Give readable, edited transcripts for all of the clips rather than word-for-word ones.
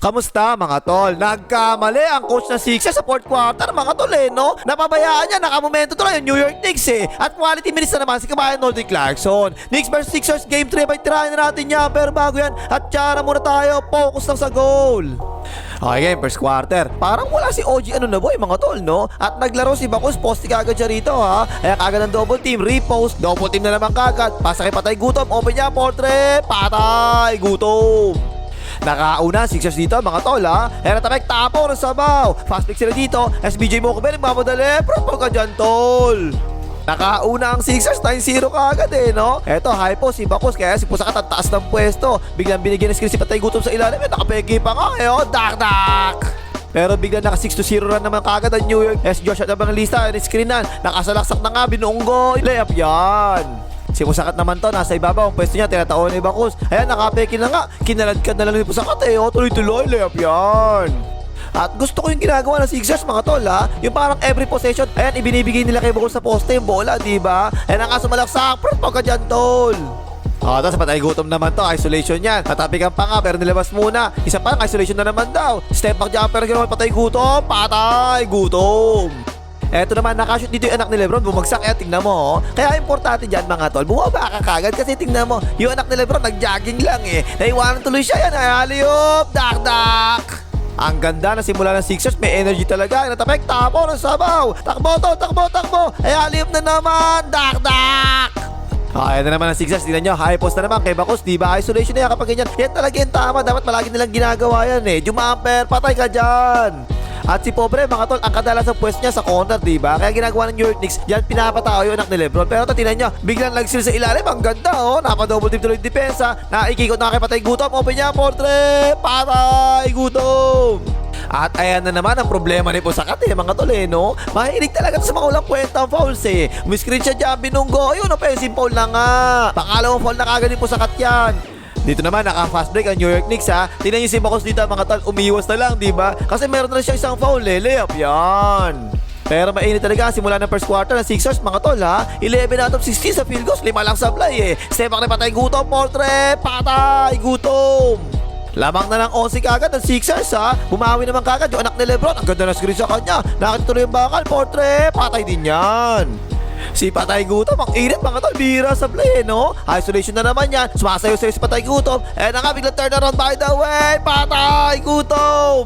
Kamusta mga tol? Nagkamali ang coach ng Sixers sa fourth quarter mga tol no? Napabayaan niya, nakamomento to lang yung New York Knicks At quality minutes na naman si kabayan Nordic Clarkson. Knicks vs Sixers game 3 by tirahin na natin yan. Pero bago yan, at tsara muna tayo, focus lang sa goal. Okay game, first quarter. Parang wala si OG boy mga tol no? At naglaro si Bakus, poste kagad siya rito ha. Kaya kagad ng double team, repost, double team na naman kagad. Pasa kay Patay Gutom, open niya, portrait, Patay Gutom. Nakauna, Sixers dito mga tol ha. Eratapek tapo ng sabaw. Fast pick sila dito. SBJ Mokobe nagmamadali. Proto ka dyan tol. Nakauna ang Sixers, 9-0 kaagad no. Eto, high post si Bakus. Kaya si Pusakat ang taas ng pwesto. Biglang binigyan ng screen si Patay Gutom sa ilalim. Nakapegi pa nga dak. Pero biglang naka 6-0 run naman kagad ang New York. Josh at nabang lista, screenan. Nakasalaksak na nga, binuunggo. Layup yan. Si Pusakat naman to, nasa ibabaw ang pwesto niya, tinataon ni Bakus. Ayan, nakapeki na nga. Kinaladkad na lang ni Pusakat tuloy-tuloy, layup yan. At gusto ko yung ginagawa ng Sixers mga tol ha. Yung parang every possession, ayan, ibinibigay nila kay Bakus sa poste yung bola, diba? Ayan ang sumalaksak, proto ka dyan tol. Tapos Patay Gutom naman to, isolation yan. Natapikan pa nga pero nilabas muna. Isa pa lang, isolation na naman daw. Step back jumper ginawa Patay Gutom, Patay Gutom. Eto naman, nakashoot dito yung anak ni Lebron, bumagsak. Tingnan mo Kaya importante dyan mga tol, bumaba ka kagad kasi tingnan mo, yung anak ni Lebron nag-jogging lang naiwanan tuloy siya yan, alley-oop, dak. Ang ganda na simula ng Sixers, may energy talaga. Natapek, tapo ng sabaw. Takbo. Alley-oop na naman, dak. Ayan na naman ang Sixers, tingnan nyo, high post na naman kay Bakus, diba? Isolation na yan kapag ganyan. Yan talaga yung tama, dapat palagi nilang ginagawa yan Jumamper, patay ka dyan. At si Pobre mga tol, ang kadalasang pwesto niya sa corner, diba? Kaya ginagawa ng New York Knicks, yan pinapatao yung anak ni Lebron. Pero tingnan nyo, biglang nag-seal sa ilalim, ang ganda napa-double team tuloy yung depensa. Naikikot na kay Patay Gutom, open niya, portrait, Patay Gutom. At ayan na naman ang problema ni Pusakat mga tol no? Mahilig talaga sa mga ulang kwentang fouls Umiscreen siya dyan, binunggo, yun offensive foul na nga. Pangalawang foul na kagad ni Pusakat yan. Dito naman, naka-fast break ang New York Knicks Tingnan nyo si Bakus dito mga tol, umiwas na lang, diba? Kasi meron na siya isang foul layup yan. Pero mainit talaga simula ng first quarter ng Sixers mga tol 11 out of 16 sa field goals, 5 lang supply Step back na Patay Gutom, portrait, Patay Gutom. Lamang na ng 11 kagad ng Sixers Bumawi naman kagad yung anak ni Lebron. Ang ganda na screen sa kanya. Nakita tuloy yung bakal, portrait, patay din yan. Si Patay Gutom, ang init mga tol, bira sa play no? Isolation na naman yan. Sumasayo-sayo si Patay Gutom. Na nga, biglang turn around by the way, Patay Gutom.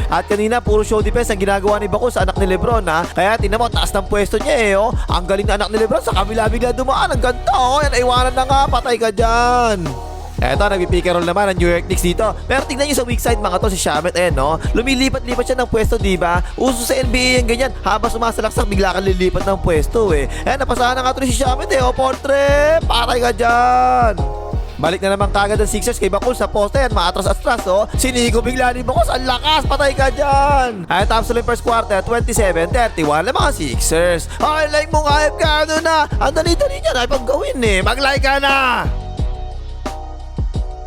At kanina, puro show defense ang ginagawa ni Bakus sa anak ni Lebron Kaya tingnan mo, taas ng pwesto niya Ang galing na anak ni Lebron, sa kabila bigla dumaan. Ang ganda Yan, iwanan na nga, patay ka dyan. Eto, nagpipick and roll naman ang New York Knicks dito. Pero tignan nyo sa weak side mga to, si Shamet no? Lumilipat-lipat siya ng pwesto, diba? Uso sa NBA yung ganyan. Habang sumasalaksak, bigla kang lilipat ng pwesto napasahan na nga to si Shamet portrait, patay ka dyan. Balik na naman kagad ang Sixers kay Bakul sa poste maatras-atras Sinigo bigla ni Bakul, ang lakas, patay ka dyan. Tapos ulit first quarter, 27-31 na mga Sixers. Okay, like mong hype ka na. Ang dali-dali niya na ipaggawin mag-like ka na.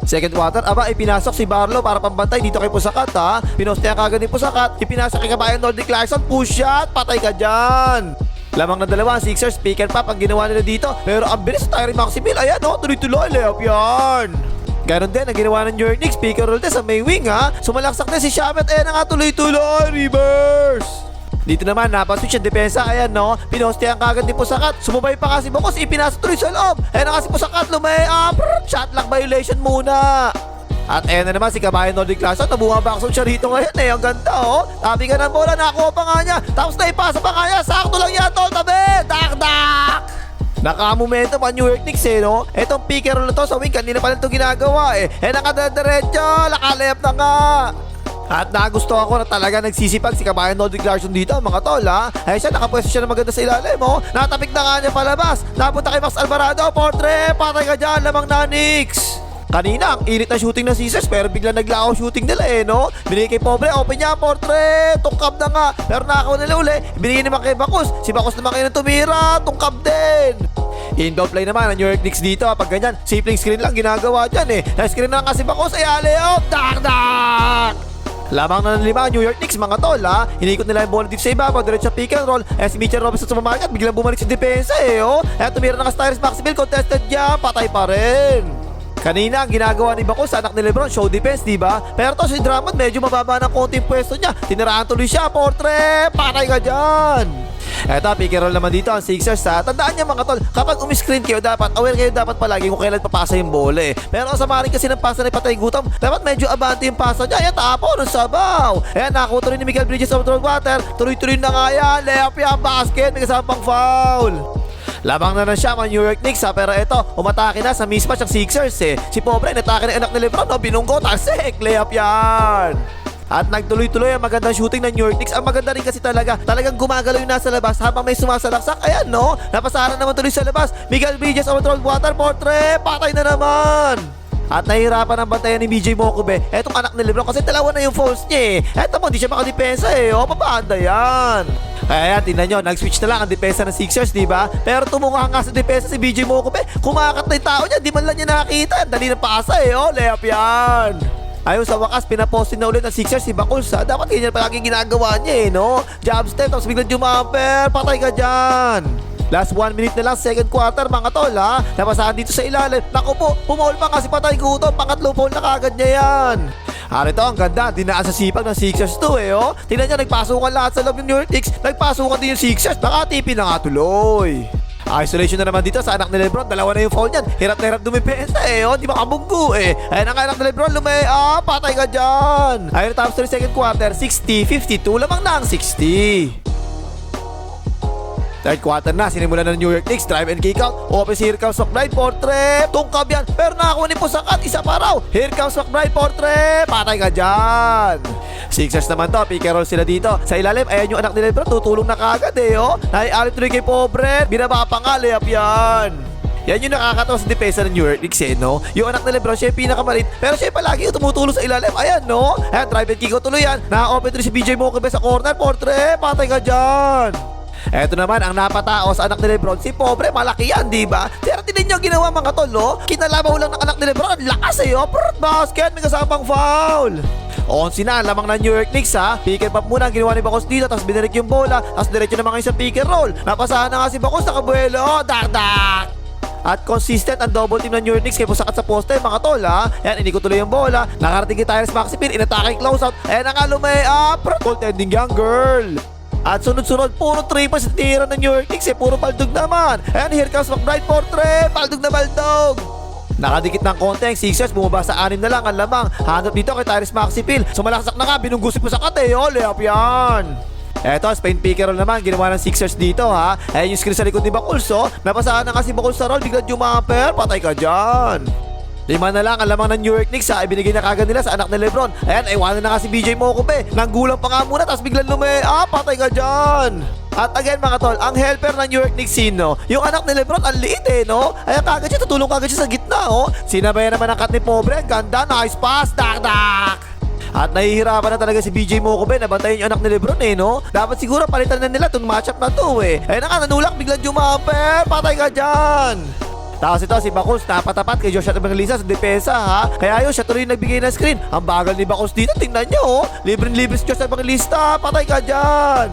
Second quarter, ipinasok si Barlow para pambantay dito kay Pusakat Pinostehan kagad ni Pusakat, ipinasok kay kabayan Nordic Clarkson, push shot, patay ka dyan. Lamang na dalawa, Sixers, pick and pop ang ginawa nila dito. Pero ang bilis sa Tyrese Maximil, ayan tuloy-tuloy, layup yan. Ganon din ang ginawa ng New York Knicks, pick and roll din sa may wing Sumalaksak din si Shamet, ayan na nga, tuloy-tuloy, reverse. Dito naman, napaswitch ang depensa, ayan pinostehan kagad ni Pusakat. Sumabay pa kasi Bakus, ipinasa tuloy sa loob. Ayan na kasi Pusakat, shot lock violation muna. At ayan na naman si kabayan Nordic Clarkson, nabumabakson siya rito ngayon ang ganda Tabi ka ng bola, nakuha pa nga niya. Tapos naipasa pa nga niya, sakto lang yan tabi, dak. Naka-momentum ang New York Knicks no? Etong pick and roll na to sa wing, kanina pa lang ito ginagawa nakadadiretso, nakalayap na nga. At nagustuhan ko na talaga nagsisipag si kabayan Nordic Clarkson dito mga tol Ay siya, nakapwesto siya na maganda sa ilalim Natapik na nga niya palabas. Napunta kay Max Alvarado, portrait, patay ka dyan, lamang na Knicks. Kanina, ang init na shooting ng Sixers pero bigla naglakaw shooting nila no? Binigay kay Pobre, open niya, portrait, tungkab na nga. Pero nakakaw nila uli, binigay naman kay Bakus. Si Bakus naman kayo tumira, tungkab din. Inbound play naman ang New York Knicks dito pag ganyan, simpleng screen lang ginagawa dyan Na-screen na lang kasi Bakus, alley-oop, dak. Lamang na ng 5 New York Knicks mga tol Hinikot nila yung bola dito sa ibabaw, diretso pick and roll. Si Mitchell Robinson sumamarket, biglang bumalik sa depensa tumira na ka Tyrese Maximil, contested niya, patay pa rin. Kanina ang ginagawa ni Bako sa anak ni Lebron, show defense, di ba? Pero to si Drummond medyo mababa ng konting pwesto niya. Tiniraan tuloy siya, portre, patay ka dyan. Eto, pick and roll naman dito ang Sixers ha. Tandaan niyo mga tol, kapag umiscreen kayo dapat, aware kayo dapat palagi kung kailan papasa yung bola eh. Pero ang sama rin kasi ng pasa ni Patay Gutom, dapat medyo abante yung pasa niya. Ayan, tapo ng sabaw. Ayan, nakakuha tuloy ni Miguel Bridges of throw water. Tuloy-tuloy na nga yan, layup yan, basket, may kasama pang foul. Labang na siya mga New York Knicks ha. Pero ito, umatake na sa mismatch ang Sixers eh. Si Pobre, natake na anak ni Lebron, no? Binunggo, talsik, layup yan. At nagtuloy-tuloy ang magandang shooting ng New York Knicks. Ang maganda rin kasi talagang gumagalaw yung nasa labas habang may sumasalaksak. Ayan no, napasaran naman tuloy sa labas. Miguel Bridges overthrown water, portre, patay na naman. At nahihirapan ang bantayan ni BJ Mokube. Etong anak ni Lebron kasi dalawa na yung fouls niya eh. Eto mo, di siya makadepensa eh. O, papaanda yan. Kaya yan, tingnan nyo, nag-switch na lang ang depensa ng Sixers, di ba? Pero tumunga nga sa depensa si BJ Mokube. Kumakat na yung tao niya, di man lang niya nakakita. Dali ng pasa eh, o, layup yan. Ayun, sa wakas, pinapostin na ulit ng Sixers si Bakuls ha. Dapat ganyan palaging ginagawa niya eh, no? Jab step, tapos biglang jumamper, patay ka dyan. Last 1 minute na lang, second quarter mga tol ha. Napasahan dito sa ilalim. Naku po, pumaul pa kasi Patay Gutom. Pangatlo foul na kagad niya yan. Ito, ang ganda. Dinaan sa sipag ng Sixers to eh oh. Tingnan nyo, nagpasukan lahat sa loob ng New York Knicks. Nagpasukan din yung Sixers. Nakatipi na nga tuloy. Isolation na naman dito sa anak ni Lebron. Dalawa na yung foul niyan. Hirap na hirap dumipensa eh oh. Di makabunggo eh. Ayun ang anak ni Lebron. Patay ka dyan. Ayun, top 3 second quarter. 60-52. Lamang na ang 60. Third quarter na, sinimulan na ng New York Knicks. Drive and kick out. Open si Here Comes McBride, portre. Tungkab yan. Pero nakakuha ni Pusakat. Isa pa raw. Here Comes McBride, portre. Patay ka dyan. Sixers naman to. Pick and roll sila dito. Sa ilalim, ayan yung anak ni Lebron. Tutulong na kagad eh oh. Naialit tuloy kay Pobre. Binaba pa nga. Layup yan. Yan yung nakakatawa sa depensa ng New York Knicks eh, no? Yung anak ni Lebron, siya yung pinakamalit. Pero siya palagi yung tumutulong sa ilalim. Ayan, no? Ayan, drive and kick out tuloy yan. Naka-open tuloy si BJ Mokube sa corner. Portre. Patay ka dyan. Eto naman ang napatao sa anak ni Lebron. Si Pobre, malaki yan, di ba? Pero tinan niyo ginawa mga tol, no? Kinalabaw lang ng anak ni Lebron. Ang lakas eh, oh. Basket, may kasamang foul. 11 na, lamang ng New York Knicks ha. Pick and pop muna ang ginawa ni Bakos dito. Tapos binirik yung bola. Tapos diretso naman kayo sa pick and roll. Napasahan na nga si Bakos sa kabuelo. Dak-dak. At consistent ang double team ng New York Knicks kaya pusakat sa poste mga tol ha. Yan, inikot tuloy yung bola. Nakarating kay Tyrese Maxey, inatake close out. Ayan na nga goaltending young girl. At sunod-sunod, puro 3 points sa tira ng New York Knicks eh. Puro baldog naman. Ayan, Here Comes McBride, portre. Baldog na baldog. Nakadikit ng konti ang Sixers, bumaba sa 6 na lang ang lamang. Hanap dito kay Tyrese Maxey. Sumalaksak na nga, binunggusip mo sa kate. Layup yan. Eto, Spain pick and roll naman, ginawa ng Sixers dito ha. Ayan yung screen sa likod ni Bakuls oh. Napasahan na kasi Bakuls sa roll, biglang jumamper. Patay ka dyan. 5 na lang ang lamang ng New York Knicks ha. Ibinigay na kagad nila sa anak ni Lebron. Ayan, iwanan na nga si BJ Mokube. Nanggulang pa nga muna, tapos biglang patay ka dyan. At again mga tol, ang helper ng New York Knicks sino? Yung anak ni Lebron, ang liit eh no? Ayan kagad siya, tutulong kagad siya sa gitna oh. Sinabayan naman ang cut ni Pobre. Ganda, nice pass, dak-dak. At nahihirapan na talaga si BJ Mokube. Nabantayan yung anak ni Lebron eh no? Dapat siguro palitan na nila itong matchup na to eh. Ayan na nga, nanulak, biglang jumamper. Patay ka dyan. Tapos ito si Bakuls napatapat kay Joshua Evangelista sa depensa ha. Kaya yun siya tuloy nagbigay ng screen. Ang bagal ni Bakuls dito, tingnan nyo oh. Libre-libre si Joshua Evangelista. Patay ka dyan.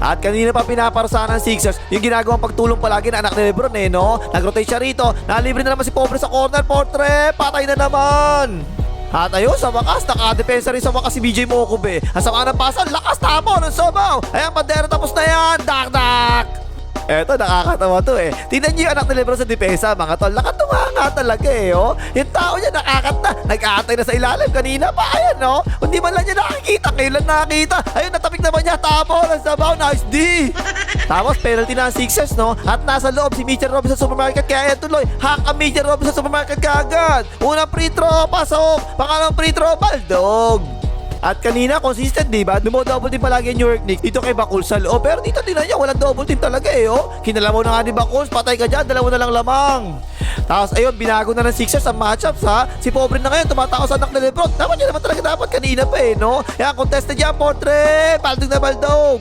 At kanina pa pinaparusahan ng Sixers yung ginagawang pagtulong palagi ng anak ni Lebron eh no. Nag-rotate siya rito. Nalibre na naman si Pobre sa corner. Portre, patay na naman. At ayun, sa wakas, nakadepensa rin sa wakas si BJ Mokube. Ang sama ng pasan, lakas tapo ng sabaw. Ayan, bandera tapos na yan. Dak-dak. Eto, nakakatawa to eh. Tingnan niyo yung anak ni Lebron sa depensa, mga tol. Nakatunga nga talaga eh, oh. Yung tao niya nakakata. Nag-aatay na sa ilalim kanina pa, ayan, no? Hindi man lang niya nakikita. Kailan nakakita? Ayun, natapik naman niya. Tapo ng sabaw. Nice D. Tapos, penalty na ang Sixers, no? At nasa loob si Mitchell Robinson sa supermarket. Kaya yan tuloy. Hack ang Mitchell Robinson sa supermarket kaagad. Unang free throw, pasok. Pangalawang free throw, baldog. At kanina, consistent, diba? Double team palagi ang New York Knicks. Dito kay Bakuls sa loob. Pero dito din niya, walang double team talaga eh, oh. Kinalabaw na nga ni Bakuls. Patay ka dyan, dalawa na lang lamang. Tapos, ayun, binago na ng Sixers ang matchups, ha. Si Pobre na ngayon, tumatao sa anak ni Lebron. Dapat yun naman talaga kanina pa eh, no? Yan, contested yan, portre. Baldog na baldog.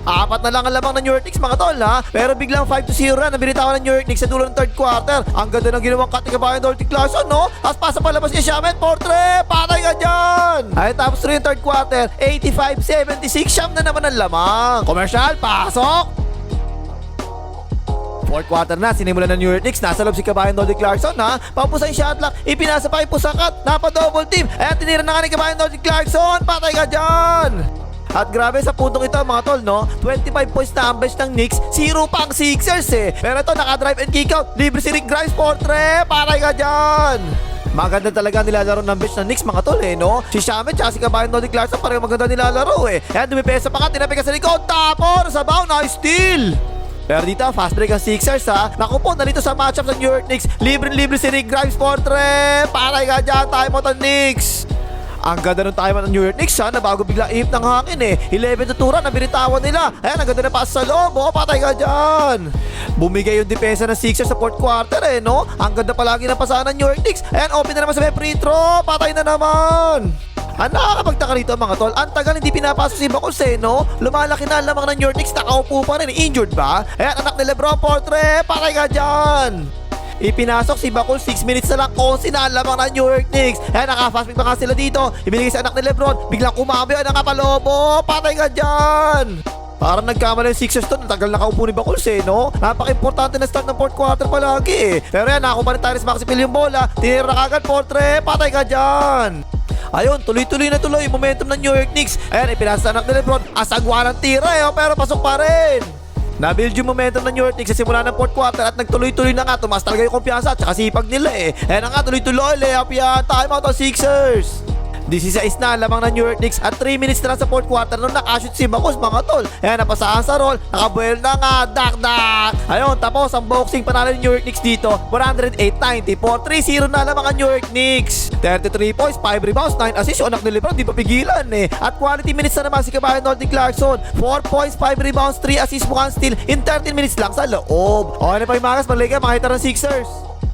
4 na lang ang lamang ng New York Knicks mga tol ha. Pero biglang 5-0 na nabinitawan ng New York Knicks sa dulo ng third quarter. Ang ganda ng ginawang cut ni kabayan Dalton Clarkson no. Tapos pasa palabas ni Shaman. Portre, patay ka dyan. Ay tapos 3 yung third quarter 85-76. Siyam na naman ang lamang. Commercial, pasok. Fourth quarter na, sinimulan ng New York Knicks. Nasa loob si Kabayan Nordic Clarkson ha. Papusay shot lock, ipinasa pa kay Pusakat. Napa-double team. Ayan, tinira na nga ni Kabayan Nordic Clarkson. Patay ka dyan! At grabe sa puntong ito mga tol, no? 25 points na ang bench ng Knicks, 0 pa ang Sixers eh. Pero ito, naka-drive and kick out. Libre si Rick Grimes, Portre. Patay ka dyan! Maganda talaga nilalaro ng bench ng Knicks mga tol eh, no? Si Shamet at si Kabayan Nordic Clarkson pareho maganda nilalaro eh. Ayan, dumipesa pa nga, tinapik ka sa likod. Tapon, sabaw, nice steal! Pero dito, fast break ang Sixers ha. Naku po, nalito sa matchup sa New York Knicks. Libre-libre si Rick Grimes, Portre. Patay ka dyan, timeout ang Knicks. Ang ganda ng timeout ng New York Knicks ha, na bago bigla ihip ng hangin eh. 11 tuturan na binitawan nila. Ayan, ang ganda na pass sa loob. Oh, patay ka dyan. Bumigay yung depensa ng Sixers sa fourth quarter eh, no? Ang ganda palagi ng pasahan ng New York Knicks. Ayan, open na naman sa may free throw. Patay na naman. Ang nakakapagtaka rito mga tol, ang tagal hindi pinapasok si Bakuls eh, no? Lumalaki na ang lamang ng New York Knicks, nakaupo pa rin. Injured ba? Ayan, anak ni Lebron, Portre. Patay ka dyan. Ipinasok si Bakul 6 minutes na lang kung sinalamang ng New York Knicks. Ayan, naka-fast pick pa nga sila dito. Ibinigay sa anak ni Lebron. Biglang kumambi. Ayan, nakapalobo. Patay ka dyan. Parang nagkamali yung Sixers to. Tagal nakaupo ni Bakuls eh, no? Napaka-importante na start ng fourth quarter palagi eh. Pero yan, nakakuha ni Tyrese Maxey yung bola. Tinira na kagad, Portre. Patay ka dyan. Ayun, tuloy-tuloy na tuloy yung momentum ng New York Knicks. Ayan, ipinasa sa anak ni Lebron. Asagwa ng tira eh, pero pasok pa rin. Nabuild yung momentum ng New York Knicks sa simula ng fourth quarter at nagtuloy-tuloy na nga. Tumaas talaga yung kumpiyansa at saka sipag nila eh. Ayan na nga, tuloy-tuloy. Layup yan. Time out ang Sixers. 16 na lamang ng New York Knicks at 3 minutes na lang sa fourth quarter nung nakashoot si Bakuls mga tol. Ayan, napasahan sa roll. Nakabuel na nga. Dak-dak. Ayun, tapos ang boxing panalo ng New York Knicks dito. 108-94. 3-0 na lamang ang New York Knicks. 33 points, 5 rebounds, 9 assists. Yung anak ni Lebron, di pa pigilan eh. At quality minutes na naman si Kabayan Nordic Clarkson. 4 points, 5 rebounds, 3 assists, 1 steal in 13 minutes lang sa loob. O, ano pa yung magas? Magliga, makita ng Sixers.